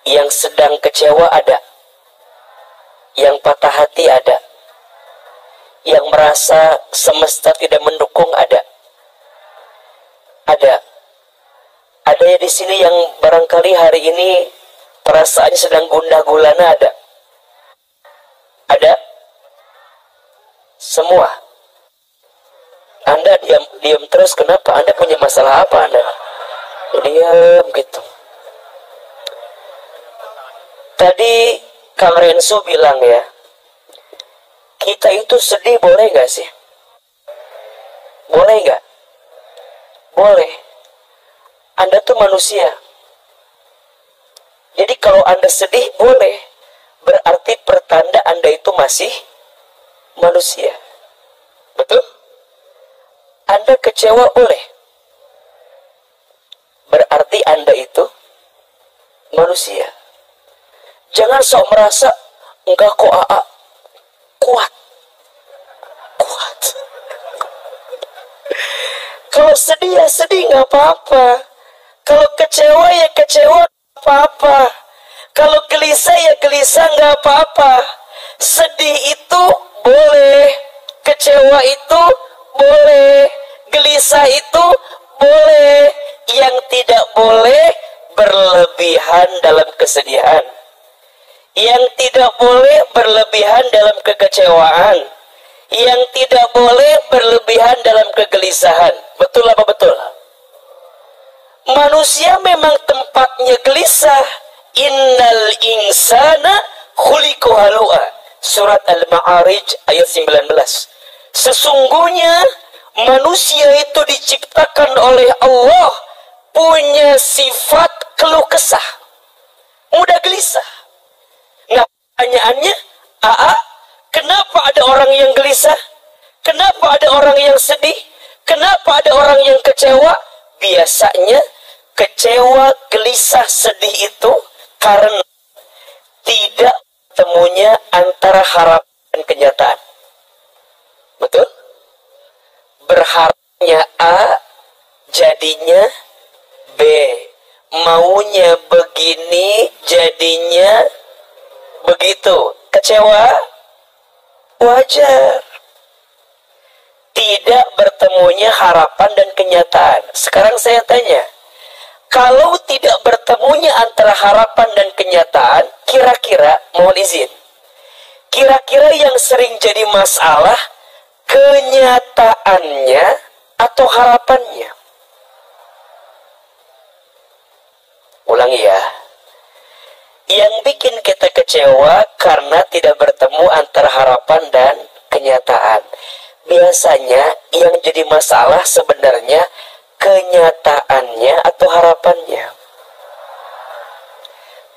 Yang sedang kecewa ada, yang patah hati ada, yang merasa semesta tidak mendukung ada. Ada ya di sini yang barangkali hari ini perasaannya sedang gundah gulana ada. Ada. Semua. Anda diam terus, kenapa? Anda punya masalah apa Anda? Diam gitu. Tadi Kang Rensu bilang ya, kita itu sedih boleh gak sih? Boleh gak? Boleh. Anda tuh manusia. Jadi kalau Anda sedih boleh, berarti pertanda Anda itu masih manusia. Betul? Anda kecewa boleh, berarti Anda itu manusia. Jangan sok merasa, enggak kok AA, kuat. Kalau sedih ya sedih, nggak apa-apa. Kalau kecewa ya kecewa, nggak apa-apa. Kalau gelisah ya gelisah, nggak apa-apa. Sedih itu boleh, kecewa itu boleh, gelisah itu boleh. Yang tidak boleh berlebihan dalam kesedihan. Yang tidak boleh berlebihan dalam kekecewaan. Yang tidak boleh berlebihan dalam kegelisahan. Betul apa betul? Manusia memang tempatnya gelisah. Innal insana khuliqa halu'a. Surat Al-Ma'arij ayat 19. Sesungguhnya manusia itu diciptakan oleh Allah punya sifat keluh kesah, mudah gelisah. Nah, pertanyaannya, kenapa ada orang yang gelisah? Kenapa ada orang yang sedih? Kenapa ada orang yang kecewa? Biasanya kecewa, gelisah, sedih itu karena tidak temunya antara harapan dan kenyataan. Betul? Berharapnya A, jadinya B. Maunya begini, jadinya begitu. Kecewa? Wajar. Tidak bertemunya harapan dan kenyataan. Sekarang saya tanya, kalau tidak bertemunya antara harapan dan kenyataan, kira-kira, mohon izin, kira-kira yang sering jadi masalah kenyataannya atau harapannya? Ulangi ya. Yang bikin kita kecewa karena tidak bertemu antara harapan dan kenyataan. Biasanya yang jadi masalah sebenarnya kenyataannya atau harapannya.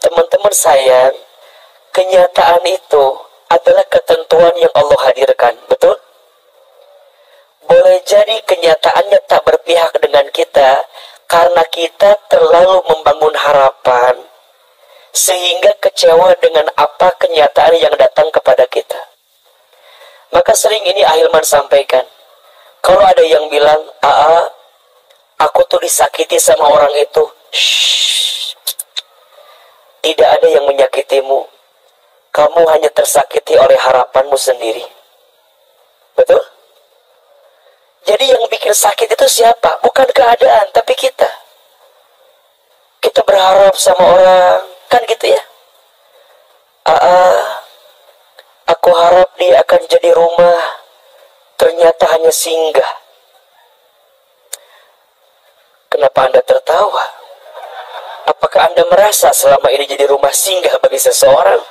Teman-teman sayang, kenyataan itu adalah ketentuan yang Allah hadirkan, betul? Boleh jadi kenyataannya tak berpihak dengan kita karena kita terlalu membangun harapan sehingga kecewa dengan apa kenyataan yang datang kepada kita. Maka sering ini Ahilman sampaikan, kalau ada yang bilang, aku tuh disakiti sama orang itu, shh, tidak ada yang menyakitimu, kamu hanya tersakiti oleh harapanmu sendiri. Betul? Jadi yang bikin sakit itu siapa? Bukan keadaan, tapi kita. Kita berharap sama orang, kan gitu ya. Aku harap dia akan jadi rumah, ternyata hanya singgah. Kenapa Anda tertawa? Apakah Anda merasa selama ini jadi rumah singgah bagi seseorang?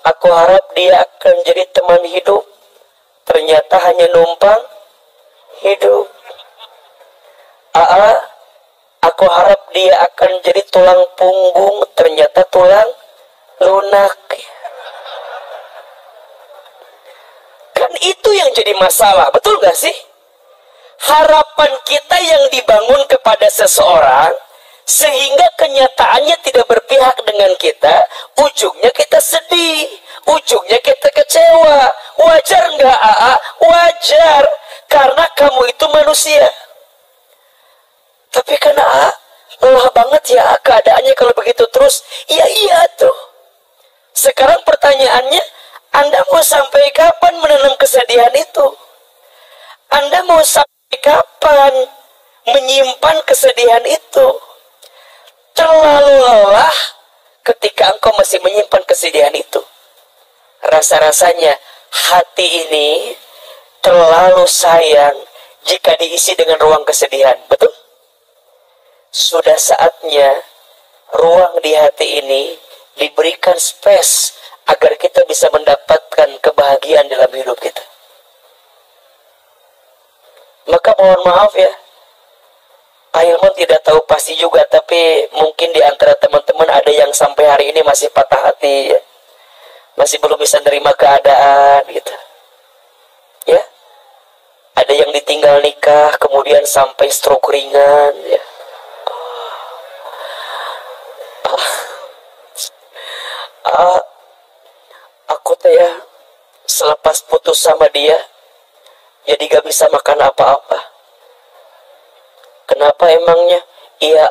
Aku harap dia akan jadi teman hidup, ternyata hanya numpang hidup. Aku harap dia akan jadi tulang punggung, ternyata tulang lunak. Kan itu yang jadi masalah, betul gak sih? Harapan kita yang dibangun kepada seseorang sehingga kenyataannya tidak berpihak dengan kita, ujungnya kita sedih, ujungnya kita kecewa. Wajar nggak Wajar, karena kamu itu manusia. Tapi kan lelah banget ya keadaannya kalau begitu terus. Iya, iya tuh. Sekarang pertanyaannya, Anda mau sampai kapan menanam kesedihan itu? Anda mau sampai kapan menyimpan kesedihan itu? Terlalu lelah ketika engkau masih menyimpan kesedihan itu. Rasa-rasanya hati ini terlalu sayang jika diisi dengan ruang kesedihan. Betul? Sudah saatnya ruang di hati ini diberikan space agar kita bisa mendapatkan kebahagiaan dalam hidup kita. Maka mohon maaf ya, Pak Hilman tidak tahu pasti juga, tapi mungkin di antara teman-teman ada yang sampai hari ini masih patah hati ya. Masih belum bisa nerima keadaan gitu. Ya. Ada yang ditinggal nikah kemudian sampai stroke ringan ya. Aku teh ya selepas putus sama dia jadi gak bisa makan apa-apa. Kenapa emangnya? Iya,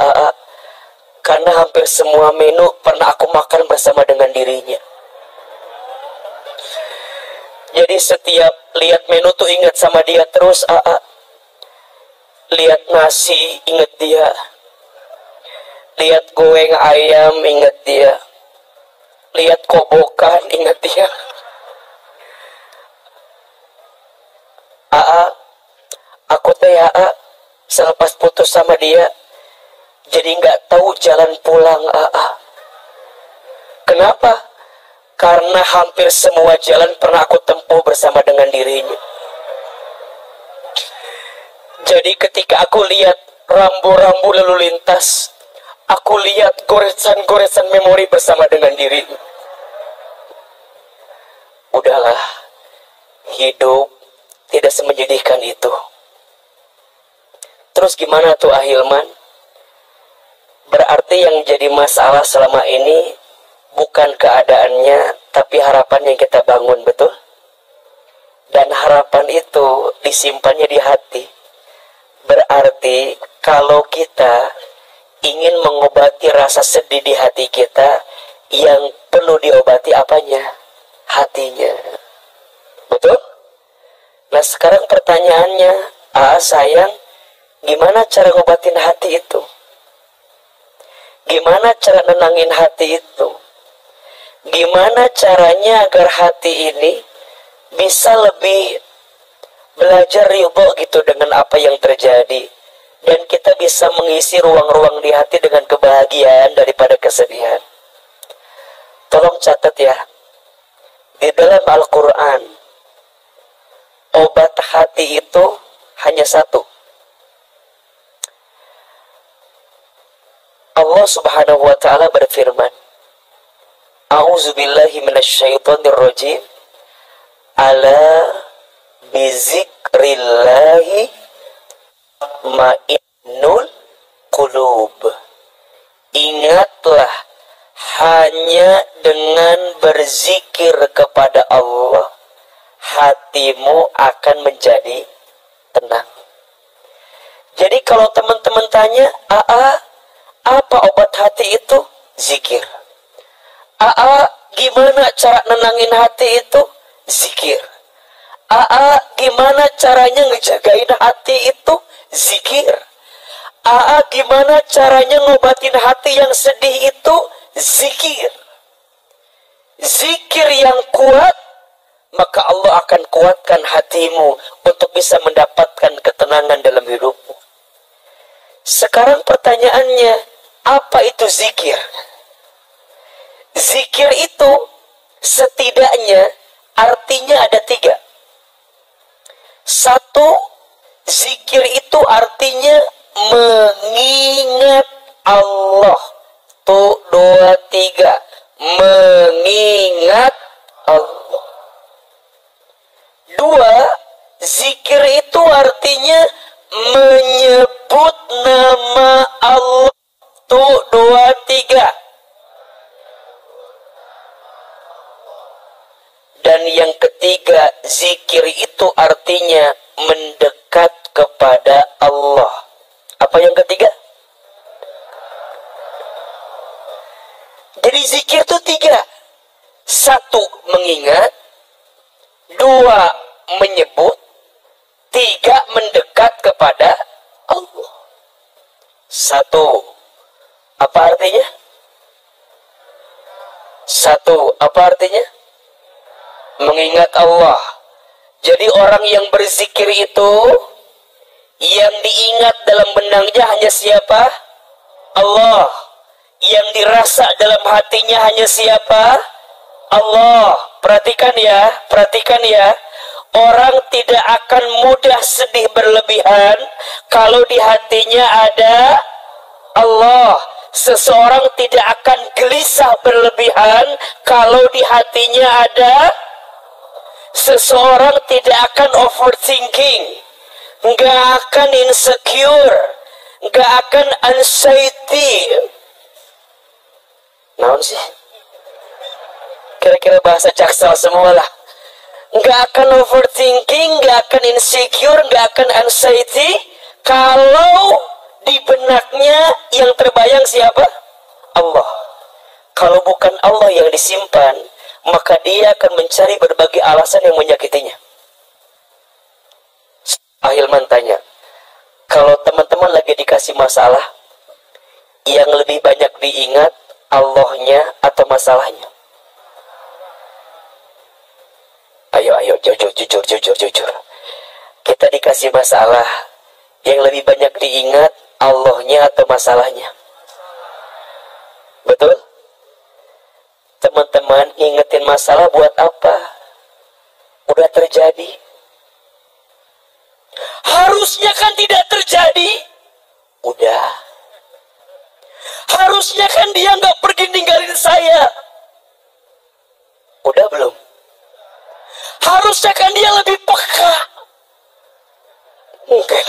karena hampir semua menu pernah aku makan bersama dengan dirinya. Jadi setiap lihat menu tuh ingat sama dia terus, Lihat nasi ingat dia. Lihat goreng ayam ingat dia. Lihat kobokan ingat dia. Aku teh ya, selepas putus sama dia jadi nggak tahu jalan pulang. Kenapa? Karena hampir semua jalan pernah aku tempuh bersama dengan dirinya. Jadi ketika aku lihat rambu-rambu lalu lintas, aku lihat goresan-goresan memori bersama dengan dirinya. Udahlah, hidup tidak semenyedihkan itu. Terus gimana tuh Ahilman? Berarti yang jadi masalah selama ini bukan keadaannya, tapi harapan yang kita bangun, betul? Dan harapan itu disimpannya di hati. Berarti kalau kita ingin mengobati rasa sedih di hati kita, yang perlu diobati apanya? Hatinya. Betul? Nah sekarang pertanyaannya, sayang, gimana cara ngobatin hati itu? Gimana cara nenangin hati itu? Gimana caranya agar hati ini bisa lebih belajar ridho gitu dengan apa yang terjadi, dan kita bisa mengisi ruang-ruang di hati dengan kebahagiaan daripada kesedihan. Tolong catat ya, di dalam Al-Quran obat hati itu hanya satu. Allah Subhanahu wa ta'ala berfirman, A'udzubillahi minasyaitonirrajim. Ala bizikrillahi ma'innul qulub. Ingatlah, hanya dengan berzikir kepada Allah hatimu akan menjadi tenang. Jadi kalau teman-teman tanya, apa obat hati itu? Zikir. Gimana cara nenangin hati itu? Zikir. Gimana caranya ngejagain hati itu? Zikir. Gimana caranya ngobatin hati yang sedih itu? Zikir. Zikir yang kuat, maka Allah akan kuatkan hatimu untuk bisa mendapatkan ketenangan dalam hidupmu. Sekarang pertanyaannya, apa itu zikir? Zikir itu setidaknya artinya ada 3. 1, zikir itu artinya mengingat Allah. 2, 3, mengingat Allah. 2, zikir itu artinya menyebut nama Allah. 2, 3. Dan yang ketiga, zikir itu artinya mendekat kepada Allah. Apa yang ketiga? Jadi zikir itu tiga. Satu, mengingat. Dua, menyebut. Tiga, mendekat kepada Allah. Satu, apa artinya? Satu, apa artinya? Mengingat Allah. Jadi orang yang berzikir itu, yang diingat dalam benaknya hanya siapa? Allah. Yang dirasa dalam hatinya hanya siapa? Allah. Perhatikan ya, perhatikan ya. Orang tidak akan mudah sedih berlebihan kalau di hatinya ada Allah. Seseorang tidak akan gelisah berlebihan kalau di hatinya ada. Seseorang tidak akan overthinking, nggak akan insecure, nggak akan anxiety. Naon sih? Kira-kira bahasa Jaksel semua lah. Nggak akan overthinking, nggak akan insecure, nggak akan anxiety kalau di benaknya yang terbayang siapa? Allah. Kalau bukan Allah yang disimpan, maka dia akan mencari berbagai alasan yang menyakitinya. Ahilman tanya, kalau teman-teman lagi dikasih masalah, yang lebih banyak diingat Allahnya atau masalahnya? Ayo, jujur. Kita dikasih masalah, yang lebih banyak diingat Allahnya atau masalahnya? Betul? Teman-teman, ingetin masalah buat apa? Udah terjadi. Harusnya kan tidak terjadi. Udah. Harusnya kan dia nggak pergi ninggalin saya. Udah belum? Harusnya kan dia lebih peka. Enggak.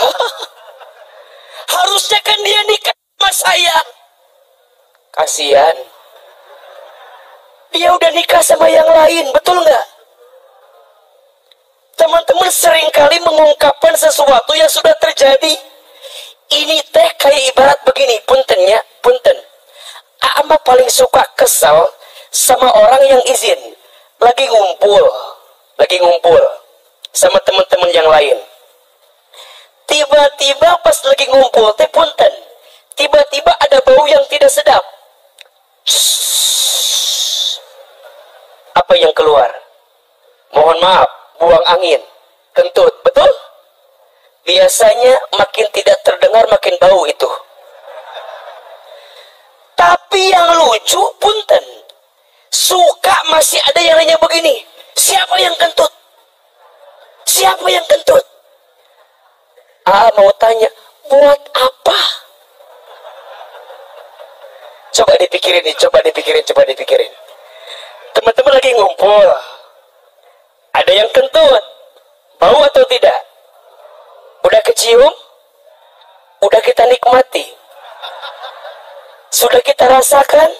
Harusnya kan dia nikah sama saya. Kasihan. Dia udah nikah sama yang lain, betul nggak? Teman-teman seringkali mengungkapkan sesuatu yang sudah terjadi. Ini teh kayak ibarat begini, puntennya, punten. Ama paling suka kesal sama orang yang izin. Lagi ngumpul sama teman-teman yang lain. Tiba-tiba pas lagi ngumpul teh punten. Tiba-tiba ada bau yang tidak sedap. Apa yang keluar? Mohon maaf, buang angin, kentut, betul? Biasanya makin tidak terdengar makin bau itu. Tapi yang lucu, punten, suka masih ada yang nanya begini, siapa yang kentut? Siapa yang kentut? Mau tanya, buat apa? Coba dipikirin. Teman-teman lagi ngumpul, ada yang kentut, bau atau tidak? Udah kecium? Udah kita nikmati? Sudah kita rasakan?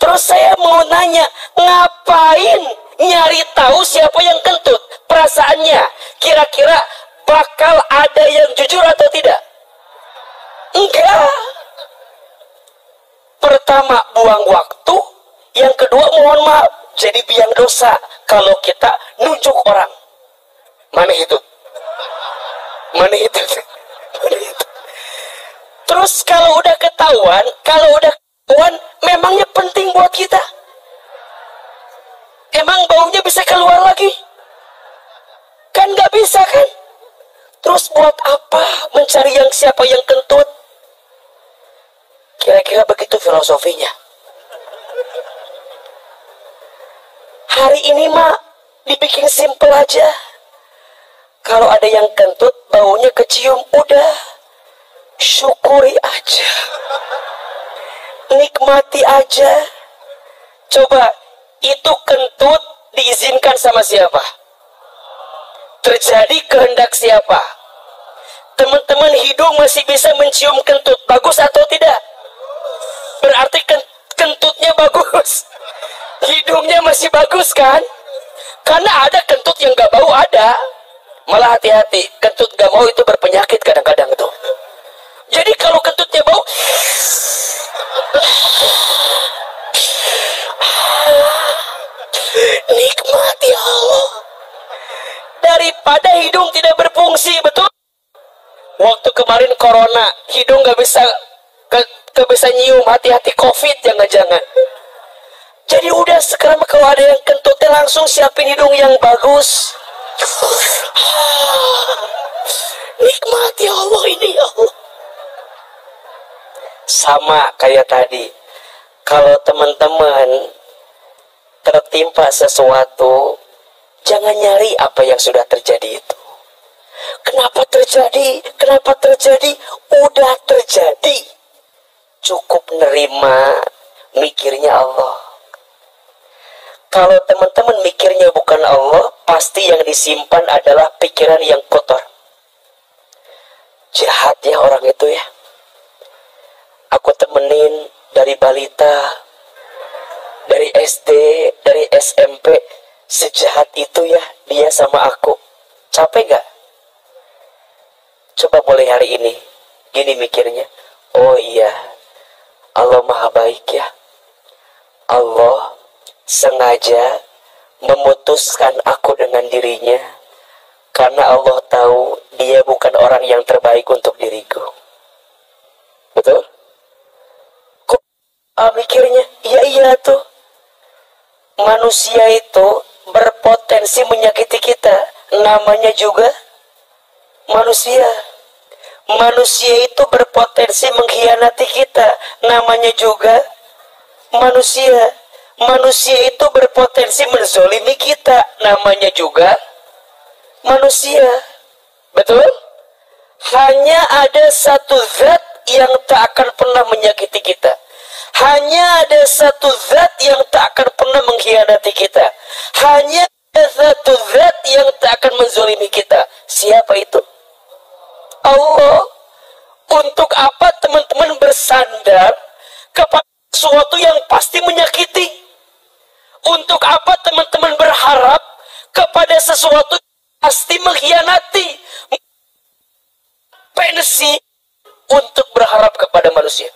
Terus saya mau nanya, ngapain nyari tahu siapa yang kentut? Perasaannya, kira-kira bakal ada yang jujur atau tidak? Enggak. Pertama, buang waktu. Yang kedua, mohon maaf, jadi biang dosa kalau kita nunjuk orang. Mana itu? Terus kalau udah ketahuan, memangnya penting buat kita? Emang baunya bisa keluar lagi? Kan nggak bisa kan? Terus buat apa mencari siapa yang kentut? Kira-kira begitu filosofinya. Hari ini mah dibikin simple aja. Kalau ada yang kentut, baunya kecium, udah syukuri aja, nikmati aja. Coba, itu kentut diizinkan sama siapa? Terjadi kehendak siapa? Teman-teman, hidung masih bisa mencium kentut, bagus atau tidak? Berarti kentutnya bagus. Hidungnya masih bagus kan? Karena ada kentut yang gak bau, ada. Malah hati-hati, kentut gak mau itu berpenyakit kadang-kadang tuh. Jadi kalau kentutnya bau, daripada hidung tidak berfungsi, betul? Waktu kemarin corona, hidung gak bisa nyium, hati-hati COVID, jangan-jangan. Jadi udah sekarang kalau ada yang kentutnya langsung siapin hidung yang bagus. Nikmat ya Allah ini ya Allah. Sama kayak tadi, kalau teman-teman tertimpa sesuatu, jangan nyari apa yang sudah terjadi itu. Kenapa terjadi? Kenapa terjadi? Udah terjadi. Cukup nerima, mikirnya Allah. Kalau teman-teman mikirnya bukan Allah, pasti yang disimpan adalah pikiran yang kotor. Jahatnya orang itu ya. Aku temenin dari balita, dari SD, dari SMP, sejahat itu ya dia sama aku. Capek gak? Coba mulai hari ini, gini mikirnya. Oh iya, Allah maha baik ya. Allah sengaja memutuskan aku dengan dirinya karena Allah tahu dia bukan orang yang terbaik untuk diriku. Betul? Kok mikirnya? Iya tuh. Manusia itu berpotensi menyakiti kita. Namanya juga manusia. Manusia itu berpotensi mengkhianati kita. Namanya juga manusia. Manusia itu berpotensi menzolimi kita. Namanya juga manusia. Betul? Hanya ada satu zat yang tak akan pernah menyakiti kita. Hanya ada satu zat yang tak akan pernah mengkhianati kita. Hanya ada satu zat yang tak akan menzolimi kita. Siapa itu? Allah. Untuk apa teman-teman bersandar kepada sesuatu yang pasti menyakiti? Untuk apa teman-teman berharap kepada sesuatu yang pasti mengkhianati? Pensi untuk berharap kepada manusia.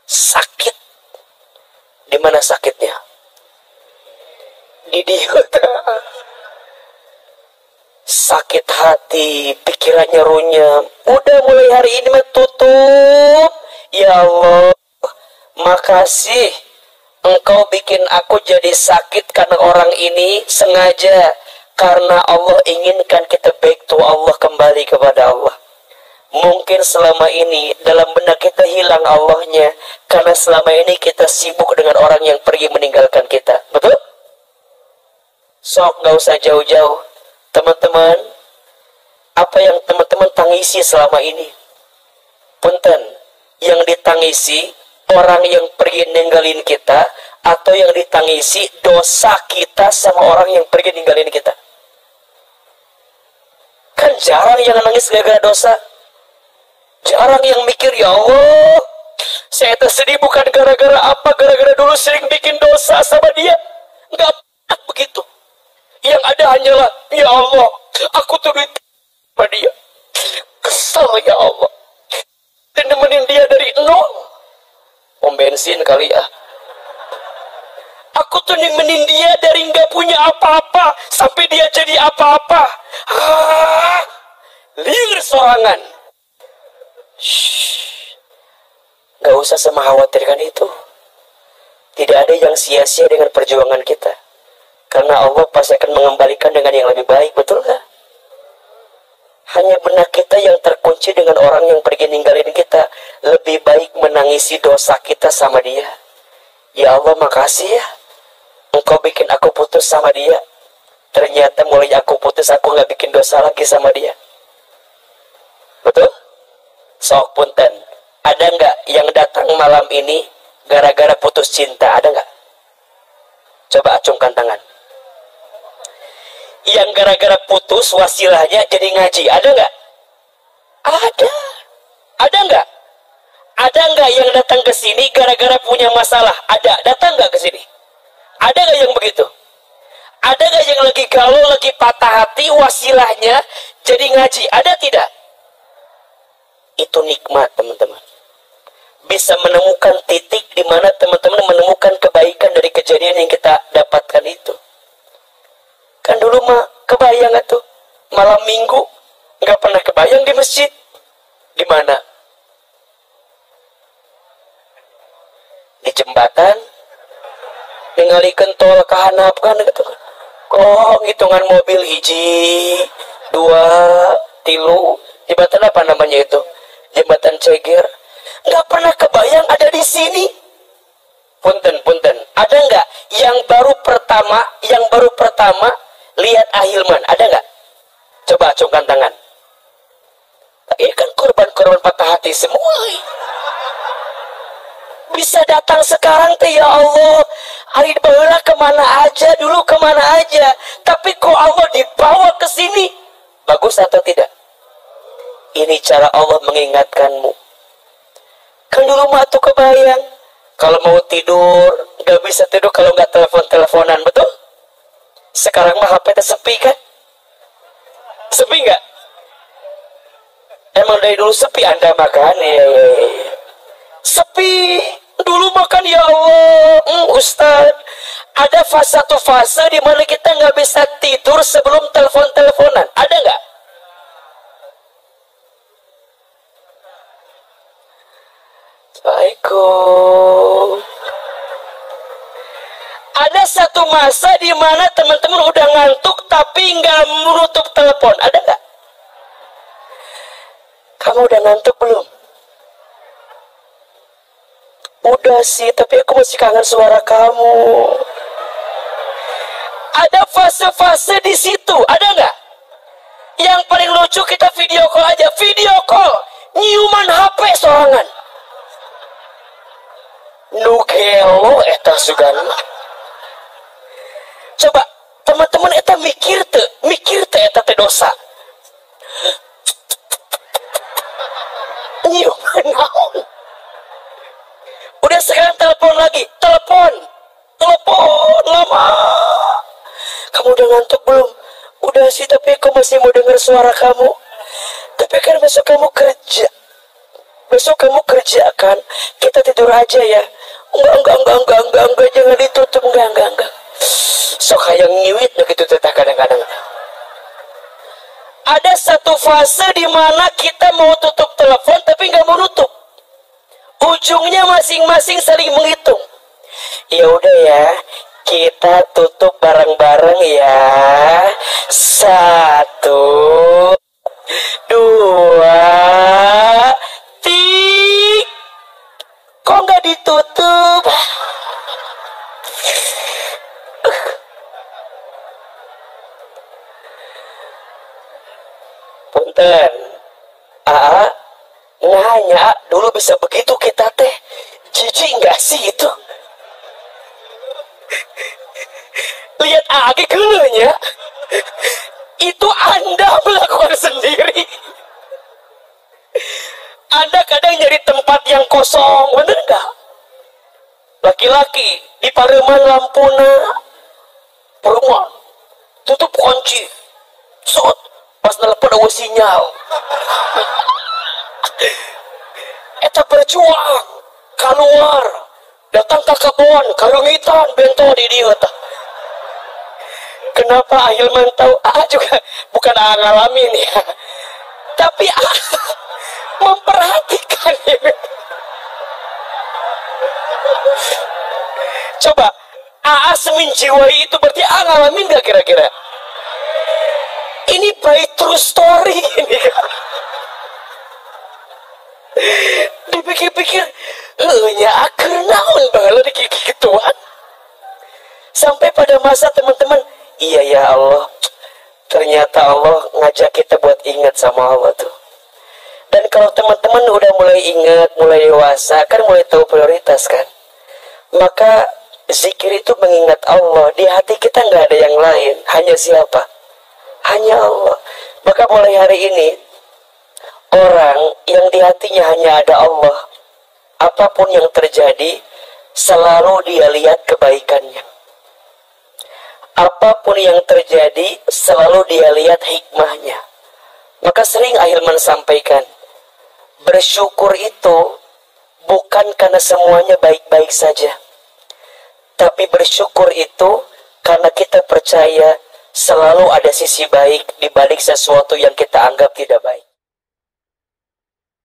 Sakit. Di mana sakitnya? Di dia. Sakit hati, pikirannya runyam. Udah mulai hari ini tutup. Ya Allah, makasih Engkau bikin aku jadi sakit karena orang ini sengaja. Karena Allah inginkan kita back to Allah, kembali kepada Allah. Mungkin selama ini dalam benak kita hilang Allahnya. Karena selama ini kita sibuk dengan orang yang pergi meninggalkan kita. Betul? Sok gak usah jauh-jauh. Teman-teman, apa yang teman-teman tangisi selama ini? Punten, yang ditangisi orang yang pergi ninggalin kita, atau yang ditangisi dosa kita sama orang yang pergi ninggalin kita? Kan jarang yang nangis gara-gara dosa. Jarang yang mikir, ya Allah, saya tersedih bukan gara-gara apa, gara-gara dulu sering bikin dosa sama dia. Enggak pernah begitu. Yang ada hanyalah, ya Allah, aku tuh sama dia. Kesal ya Allah. Dan nemenin dia dari nol. Pom bensin kali ya. Aku tuh nemenin dia dari nggak punya apa-apa sampai dia jadi apa-apa. Liar sorangan. Gak usah sama khawatirkan itu. Tidak ada yang sia-sia dengan perjuangan kita. Karena Allah pasti akan mengembalikan dengan yang lebih baik. Betul gak? Hanya benak kita yang terkunci dengan orang yang pergi ninggalin kita. Lebih baik menangisi dosa kita sama dia. Ya Allah, makasih ya, Engkau bikin aku putus sama dia. Ternyata mulai aku putus, aku gak bikin dosa lagi sama dia. Betul? Sok punten. Ada nggak yang datang malam ini gara-gara putus cinta? Ada nggak? Coba acungkan tangan. Yang gara-gara putus wasilahnya jadi ngaji, ada nggak? Ada. Ada nggak? Ada nggak yang datang ke sini gara-gara punya masalah? Ada. Datang nggak ke sini? Ada nggak yang begitu? Ada nggak yang lagi galau, lagi patah hati, wasilahnya jadi ngaji? Ada tidak? Itu nikmat, teman-teman. Bisa menemukan titik di mana teman-teman menemukan kebaikan dari kejadian yang kita dapatkan itu. Kan dulu mah kebayang tuh, malam minggu nggak pernah kebayang di masjid. Gimana? Di jembatan ningalikeun tol kahanapkan gitu kan. Oh, hitungan mobil hiji, dua, tilu. Jembatan apa namanya itu? Jembatan Ceger. Nggak pernah kebayang ada di sini. Punten. Ada nggak yang baru pertama lihat Ahilman? Ada nggak? Coba acungkan tangan. Ini kan korban-korban patah hati semua. Bisa datang sekarang teh, ya Allah. Ari baheula kemana aja, dulu kemana aja. Tapi kok Allah dibawa ke sini? Bagus atau tidak? Ini cara Allah mengingatkanmu. Kan dulu mah tuh kebayang. Kalau mau tidur, gak bisa tidur kalau nggak telepon-teleponan, betul? Sekarang mah HP sepi kan? Sepi nggak? Emang dari dulu sepi Anda makan? Sepi. Dulu makan, ya Allah. Ustaz, ada satu fase di mana kita nggak bisa tidur sebelum telepon-teleponan. Ada nggak? Assalamualaikum. Ada satu masa di mana teman-teman udah ngantuk tapi nggak menutup telepon. Ada nggak? Kamu udah ngantuk belum? Udah sih, tapi aku masih kangen suara kamu. Ada fase-fase di situ, ada nggak? Yang paling lucu kita video call aja, video call, nyiuman HP sorangan. Nugelo eta sugan. Coba teman-teman eta mikir teh eta teh dosa. Nyiuman naon? Udah sekarang telepon lagi, telepon lama. Kamu udah ngantuk belum? Udah sih, tapi aku masih mau dengar suara kamu. Tapi kan besok kamu kerja. Besok kamu kerja kan? Kita tidur aja ya. Enggak, jangan ditutup, enggak. Sok hayang nyiwit gitu teteh kadang-kadang. Ada satu fase di mana kita mau tutup telepon tapi nggak mau nutup. Ujungnya masing-masing saling menghitung. Ya udah ya, kita tutup bareng-bareng ya. 1, 2, 3. Kok nggak ditutup? Punten. Nanya dulu bisa begitu kita teh. Jijik nggak sih itu? Lihat Agi kelenya. Itu Anda melakukan sendiri. Anda kadang nyari tempat yang kosong, bener nggak? Laki-laki di pareman lampuna, perumahan, tutup kunci, sot, pas nelpon ada sinyal. Eta berjuang keluar, datang ke kebun, karungitan, bento di dia. Kenapa Ahilman tahu? Juga bukan ngalamin ya, tapi memperhatikan ini. Coba semenjiwai itu berarti ngalamin gak kira-kira? Ini by true story ini. Dipikir-pikir, nya aker naon bahala dikikituan. Sampai pada masa teman-teman, iya ya Allah, ternyata Allah ngajak kita buat ingat sama Allah tuh. Dan kalau teman-teman udah mulai ingat, mulai dewasa, kan mulai tahu prioritas kan. Maka zikir itu mengingat Allah. Di hati kita nggak ada yang lain. Hanya siapa? Hanya Allah. Maka mulai hari ini, orang yang di hatinya hanya ada Allah, apapun yang terjadi, selalu dia lihat kebaikannya. Apapun yang terjadi, selalu dia lihat hikmahnya. Maka sering Ahilman sampaikan, bersyukur itu bukan karena semuanya baik-baik saja. Tapi bersyukur itu karena kita percaya selalu ada sisi baik di balik sesuatu yang kita anggap tidak baik.